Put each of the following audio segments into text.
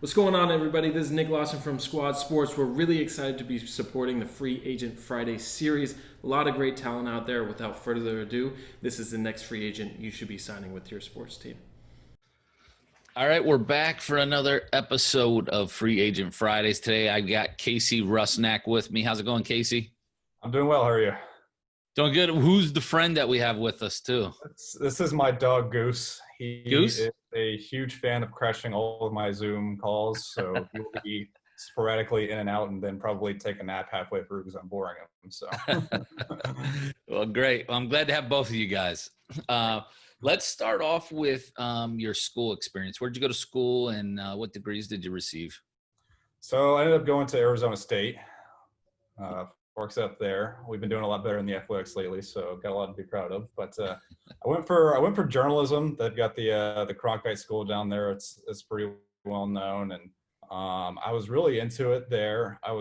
What's going on, everybody? This is Nick Lawson from Squad Sports. We're really excited to be supporting the Free Agent Friday series. A lot of great talent out there. Without further ado, this is the next free agent you should be signing with your sports team. All right, we're back for another episode of Free Agent Fridays. Today, I've got Casey Rusnak with me. How's it going, Casey? I'm doing well. How are you? Doing good. Who's the friend that we have with us, too? This is my dog, Goose. He Goose? is a huge fan of crashing all of my Zoom calls, so he will be sporadically in and out and then probably take a nap halfway through because I'm boring him. So, Well, great. Well, I'm glad to have both of you guys. Let's start off with your school experience. Where'd you go to school, and what degrees did you receive? so I ended up going to Arizona State. Works up there. We've been doing a lot better in the athletics lately, so got a lot to be proud of. But I went for journalism. They've got the Cronkite School down there. It's pretty well known, and I was really into it there. I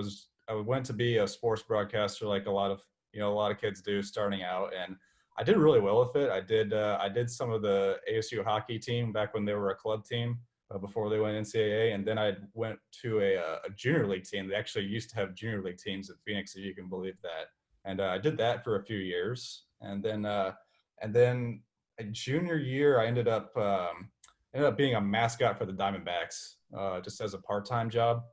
went to be a sports broadcaster, like a lot of kids do starting out, and I did really well with it. I did some of the ASU hockey team back when they were a club team. Before they went NCAA, and then I went to a junior league team. They actually used to have junior league teams in Phoenix, if you can believe that. And I did that for a few years, and then a junior year, I ended up being a mascot for the Diamondbacks, just as a part-time job.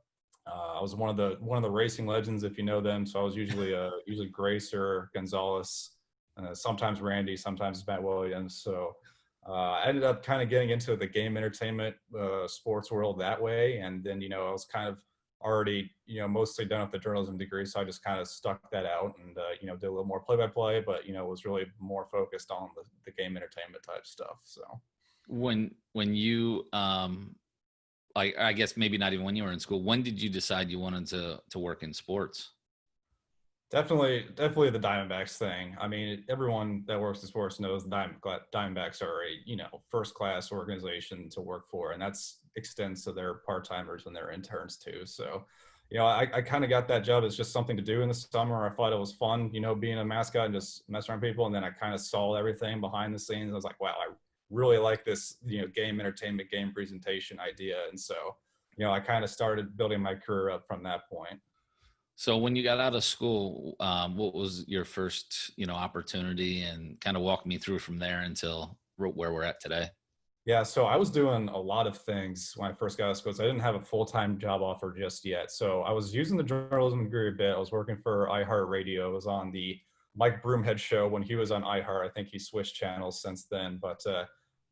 I was one of the racing legends, if you know them. So I was usually Gracer, Gonzalez, sometimes Randy, sometimes Matt Williams. So. I ended up kind of getting into the game entertainment sports world that way. And then, I was kind of already, mostly done with the journalism degree. So I just kind of stuck that out and, did a little more play-by-play, but, was really more focused on the game entertainment type stuff. So When you, I guess maybe not even when you were in school, when did you decide you wanted to work in sports? Definitely the Diamondbacks thing. I mean, everyone that works in sports knows the Diamondbacks are a first-class organization to work for, and that's extends to their part-timers and their interns too. So, I kind of got that job as just something to do in the summer. I thought it was fun, being a mascot and just messing around people. And then I kind of saw everything behind the scenes. I was like, wow, I really like this, game entertainment, game presentation idea. And so, I kind of started building my career up from that point. So when you got out of school, what was your first, opportunity, and kind of walk me through from there until where we're at today? Yeah, so I was doing a lot of things when I first got out of school. So I didn't have a full-time job offer just yet. So I was using the journalism degree a bit. I was working for iHeartRadio. I was on the Mike Broomhead show when he was on iHeart. I think he switched channels since then. But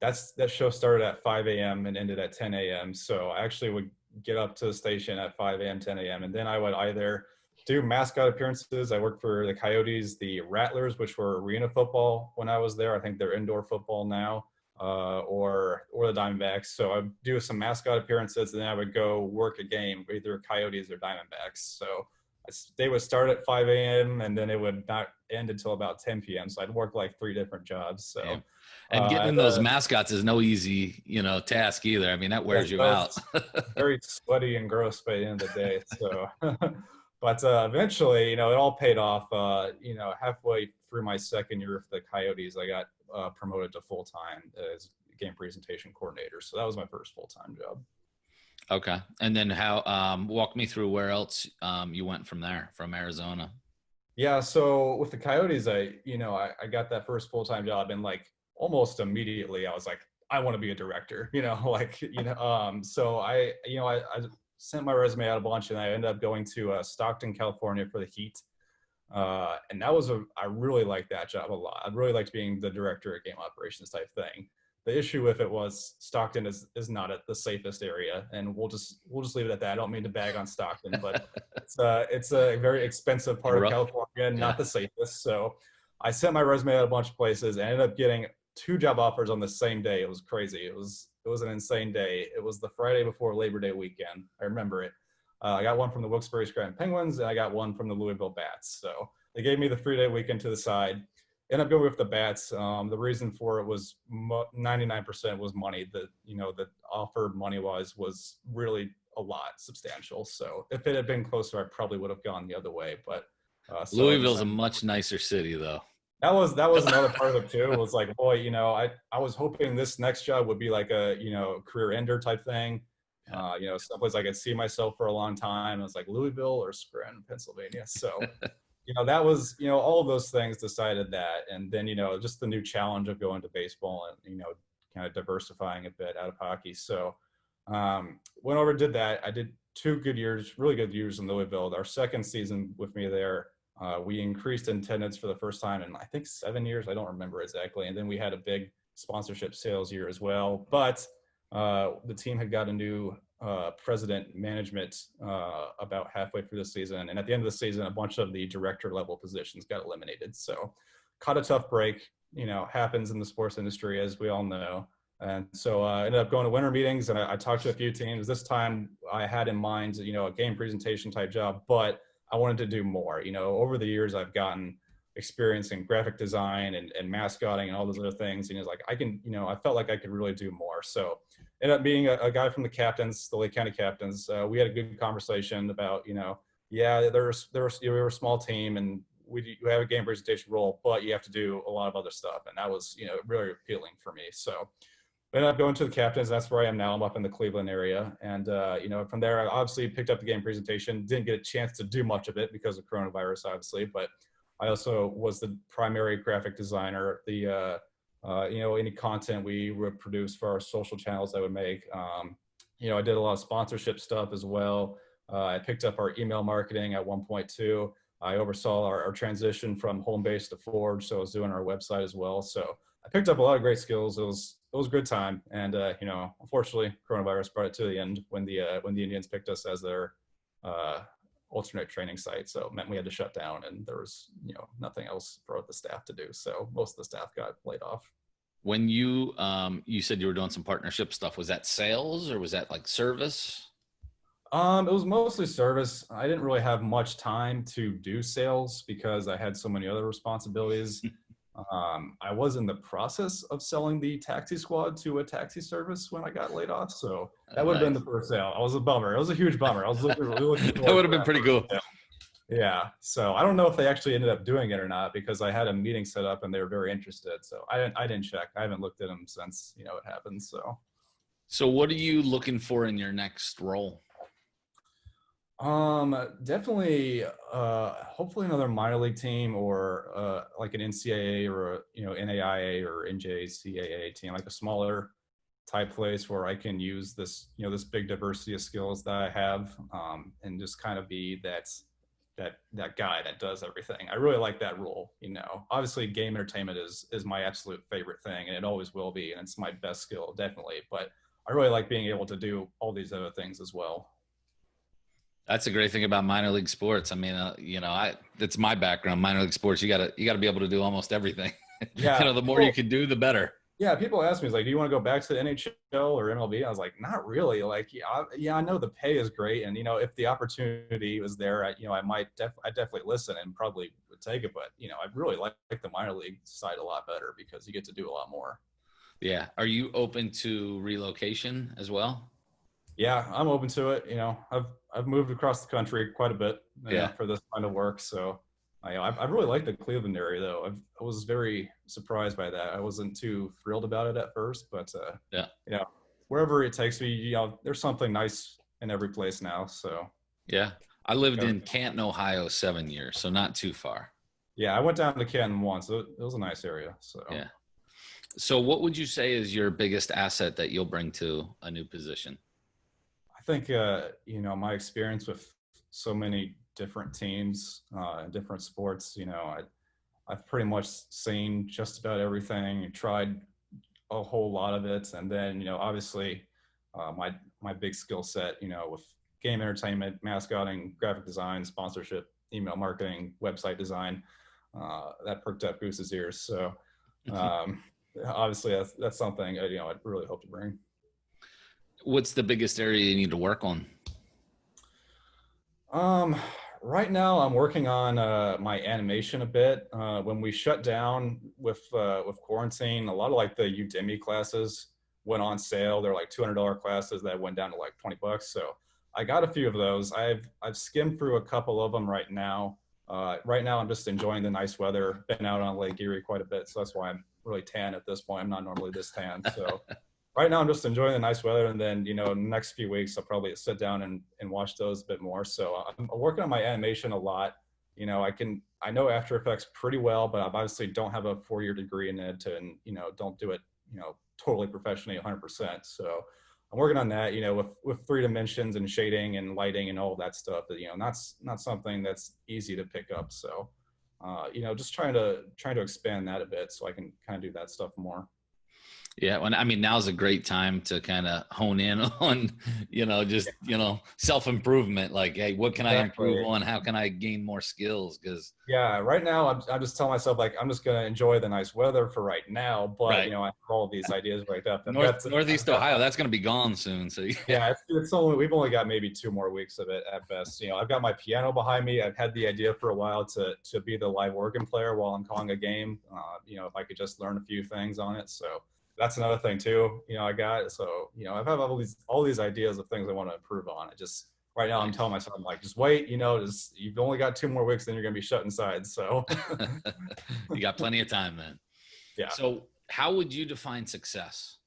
that show started at 5 a.m. and ended at 10 a.m. So I actually would get up to the station at 5 a.m., 10 a.m. And then I would either do mascot appearances. I worked for the Coyotes, the Rattlers, which were arena football when I was there. I think they're indoor football now, or the Diamondbacks. So I'd do some mascot appearances, and then I would go work a game, either Coyotes or Diamondbacks. So they would start at 5 a.m. and then it would not end until about 10 p.m. So I'd work like 3 different jobs. So. Yeah. And getting those mascots is no easy, task either. I mean, that wears you out. Very sweaty and gross by the end of the day. So, but eventually, it all paid off. Halfway through my second year with the Coyotes, I got promoted to full-time as game presentation coordinator. So that was my first full-time job. Okay. And then walk me through where else you went from there, from Arizona. Yeah. So with the Coyotes, I got that first full-time job, and like almost immediately I was like, I want to be a director, so I sent my resume out a bunch, and I ended up going to Stockton, California for the Heat. And I really liked that job a lot. I really liked being the director of game operations type thing. The issue with it was Stockton is not at the safest area, and we'll just leave it at that. I don't mean to bag on Stockton, but it's a very expensive part of California, not the safest. So I sent my resume out a bunch of places and ended up getting 2 job offers on the same day. It was crazy. It was an insane day. It was the Friday before Labor Day weekend. I remember it. I got one from the Wilkes-Barre Scranton Penguins, and I got one from the Louisville Bats. So they gave me the 3-day weekend to the side. Ended up going with the Bats. The reason for it was 99% was money. The offer money-wise was really a lot, substantial. So if it had been closer, I probably would have gone the other way. But Louisville's a much nicer city, though. That was another part of it too. It was like, boy, I was hoping this next job would be like a career ender type thing, someplace I could see myself for a long time. It was like Louisville or Scranton, Pennsylvania. So, that was, all of those things decided that. And then, just the new challenge of going to baseball and, kind of diversifying a bit out of hockey. So went over, did that. I did 2 good years, really good years in Louisville. Our second season with me there, we increased attendance for the first time in, I think, 7 years. I don't remember exactly. And then we had a big sponsorship sales year as well. But the team had got a new president management about halfway through the season. And at the end of the season, a bunch of the director level positions got eliminated. So caught a tough break, happens in the sports industry, as we all know. And so I ended up going to winter meetings, and I talked to a few teams. This time I had in mind, a game presentation type job, but I wanted to do more. Over the years, I've gotten experience in graphic design and mascotting and all those other things. And it's like, I felt like I could really do more. So ended up being a guy from the captains, the Lake County captains. We had a good conversation about, we're a small team and we have a game presentation role, but you have to do a lot of other stuff. And that was, really appealing for me. So I ended up going to the captains. That's where I am now. I'm up in the Cleveland area. And, from there, I obviously picked up the game presentation, didn't get a chance to do much of it because of coronavirus, obviously, but I also was the primary graphic designer. Any content we would produce for our social channels I would make. I did a lot of sponsorship stuff as well. I picked up our email marketing at one point too. I oversaw our transition from home base to Forge, so I was doing our website as well. So I picked up a lot of great skills. It was a good time, and unfortunately, coronavirus brought it to the end when the Indians picked us as their alternate training site. So it meant we had to shut down, and there was nothing else for the staff to do. So most of the staff got laid off. When you said you were doing some partnership stuff, was that sales or was that like service? It was mostly service. I didn't really have much time to do sales because I had so many other responsibilities. I was in the process of selling the taxi squad to a taxi service when I got laid off. So that would have been the first sale. I was a bummer. It was a huge bummer. I was looking that would have been pretty cool. Sale. Yeah. So I don't know if they actually ended up doing it or not because I had a meeting set up and they were very interested. So I didn't check. I haven't looked at them since, it happened. So what are you looking for in your next role? Definitely, hopefully another minor league team or, like an NCAA or, NAIA or NJCAA team, like a smaller type place where I can use this, this big diversity of skills that I have, and just kind of be that guy that does everything. I really like that role. Obviously game entertainment is my absolute favorite thing, and it always will be, and it's my best skill, definitely. But I really like being able to do all these other things as well. That's a great thing about minor league sports. I mean, that's my background. Minor league sports, you gotta be able to do almost everything. Yeah. The more you can do, the better. Yeah, people ask me, like, do you want to go back to the NHL or MLB? I was like, not really. Like, I know the pay is great, and if the opportunity was there, I definitely listen and probably would take it. But I really like the minor league side a lot better because you get to do a lot more. Yeah. Are you open to relocation as well? Yeah, I'm open to it. I've moved across the country quite a bit for this kind of work. So I really like the Cleveland area, though. I was very surprised by that. I wasn't too thrilled about it at first, but wherever it takes me, there's something nice in every place now. So yeah, I lived in Canton, Ohio, 7 years, so not too far. Yeah, I went down to Canton once. It was a nice area. So yeah. So what would you say is your biggest asset that you'll bring to a new position? I think my experience with so many different teams, different sports. I've pretty much seen just about everything, tried a whole lot of it, and then obviously my big skill set, with game entertainment, mascotting, graphic design, sponsorship, email marketing, website design, that perked up Goose's ears. So obviously that's something I'd really hope to bring. What's the biggest area you need to work on? Right now I'm working on my animation a bit. When we shut down with quarantine, a lot of like the Udemy classes went on sale. They're like $200 classes that went down to like $20. So I got a few of those. I've skimmed through a couple of them right now. Right now I'm just enjoying the nice weather. Been out on Lake Erie quite a bit, so that's why I'm really tan at this point. I'm not normally this tan. So Right now I'm just enjoying the nice weather, and then in the next few weeks I'll probably sit down and watch those a bit more. So I'm working on my animation a lot. I know After Effects pretty well, but I obviously don't have a 4-year degree in it, and don't do it totally professionally 100%. So I'm working on that, with 3 dimensions and shading and lighting and all that stuff that not something that's easy to pick up. So just trying to expand that a bit so I can kind of do that stuff more. Yeah, well, I mean, now's a great time to kind of hone in on, just self-improvement. Like, hey, what can I improve on? How can I gain more skills? Because right now I'm just telling myself, like, I'm just gonna enjoy the nice weather for right now. But right. I have all these ideas right up. Northeast Ohio, that's going to be gone soon. So it's we've only got maybe 2 more weeks of it at best. I've got my piano behind me. I've had the idea for a while to be the live organ player while I'm calling a game. If I could just learn a few things on it. So that's another thing too. I got. So I've had all these ideas of things I want to improve on. Right now I'm telling myself, I'm like, just wait. You've only got 2 more weeks, then you're gonna be shut inside. So you got plenty of time then. Yeah. So how would you define success?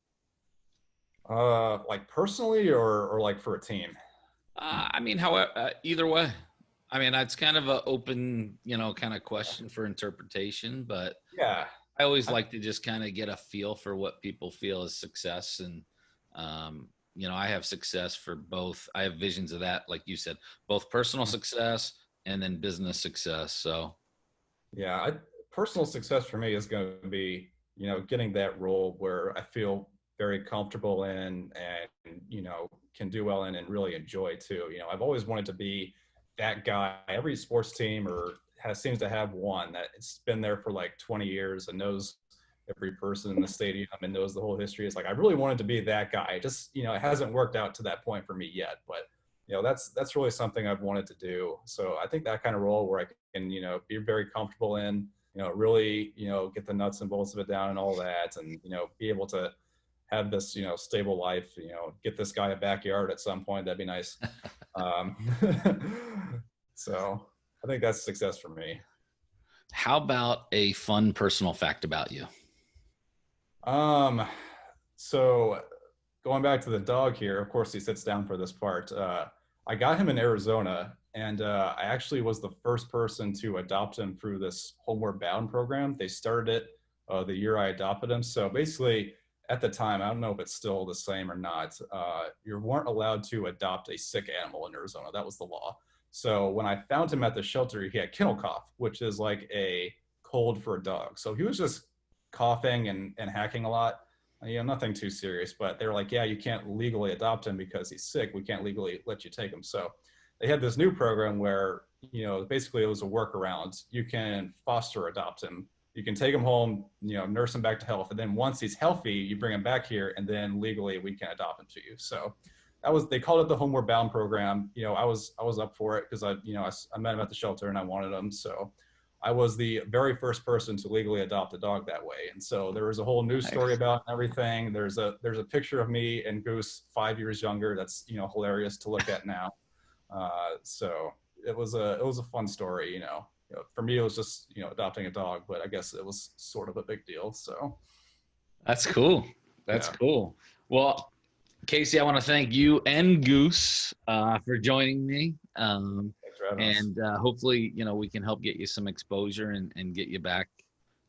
Like personally or like for a team? I mean, however, either way. I mean, that's kind of an open, kind of question for interpretation, but yeah, I always like to just kind of get a feel for what people feel is success. And, I have success for both. I have visions of that, like you said, both personal success and then business success. So, yeah, personal success for me is going to be, getting that role where I feel very comfortable in and, can do well in and really enjoy too. I've always wanted to be that guy. Every sports team seems to have one that's been there for like 20 years and knows every person in the stadium and knows the whole history. It's like, I really wanted to be that guy. Just, it hasn't worked out to that point for me yet, but that's really something I've wanted to do. So I think that kind of role where I can, be very comfortable in, really, get the nuts and bolts of it down and all that. And, be able to have this, stable life, get this guy a backyard at some point. That'd be nice. So I think that's success for me. How about a fun personal fact about you? So going back to the dog here, of course he sits down for this part. I got him in Arizona, and I actually was the first person to adopt him through this Homeward Bound program. They started it the year I adopted him. So basically, at the time, I don't know if it's still the same or not, you weren't allowed to adopt a sick animal in Arizona. That was the law. So when I found him at the shelter, he had kennel cough, which is like a cold for a dog. So he was just coughing and hacking a lot. Nothing too serious, but they were like, yeah, you can't legally adopt him because he's sick. We can't legally let you take him. So they had this new program where, basically it was a workaround. You can foster adopt him. You can take him home, nurse him back to health. And then once he's healthy, you bring him back here, and then legally we can adopt him to you. So they called it the Homeward Bound program. I was up for it because I met him at the shelter and I wanted him. So I was the very first person to legally adopt a dog that way. And so there was a whole news story about everything. There's a picture of me and Goose 5 years younger. That's, hilarious to look at now. So it was a fun story, for me, it was just, adopting a dog, but I guess it was sort of a big deal. So that's cool. That's cool. Well, Casey, I want to thank you and Goose for joining me. And hopefully, we can help get you some exposure and get you back,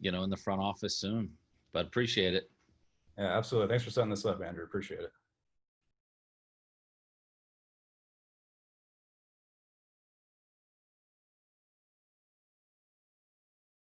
in the front office soon. But appreciate it. Yeah, absolutely. Thanks for setting this up, Andrew. Appreciate it.